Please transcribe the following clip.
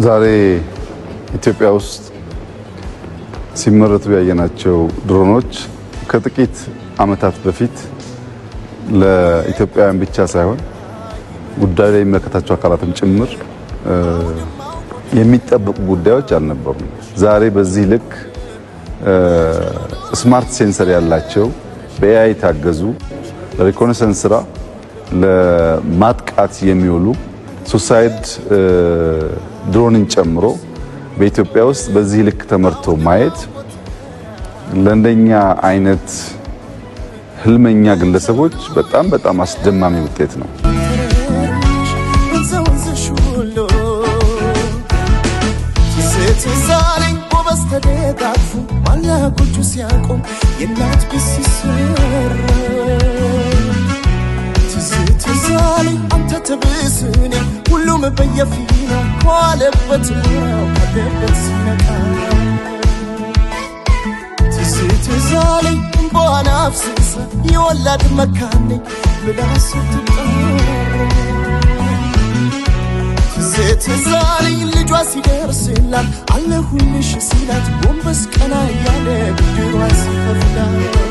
ዛሬ ኢትዮጵያ ውስጥ ሲመረቱ ያየናቸው ድሮኖች ከጥቂት ዓመታት በፊት ለኢትዮጵያውያን ብቻ ሳይሆን ጉዳዩ ላይ የሚመለከታቸው አካላትም ጭምር የሚጠበቁ ጉዳዮች አልነበሩም። ዛሬ በዚህ ልክ ስማርት ሴንሰር ያላቸው በኤአይ ታገዙ ለሪኮነሰንስ ስራ ለማጥቃት የሚውሉ ሱሳይድ ድሮንን ጨምሮ በኢትዮጵያ ውስጥ በዚህ ልክ ተመርቶ ማየት ለእንደኛ አይነት ህልመኛ ግለሰቦች በጣም አስደማሚ ውጤት ነው። تبسني كلهم بيفينا قالبت وقلبت سنكا تزالي بنفسي يولد مكاني بلا ستقرر تزالي اللي جواسي درسلان على كل شي سيلات بومبس كنا يالك جواسي ففلان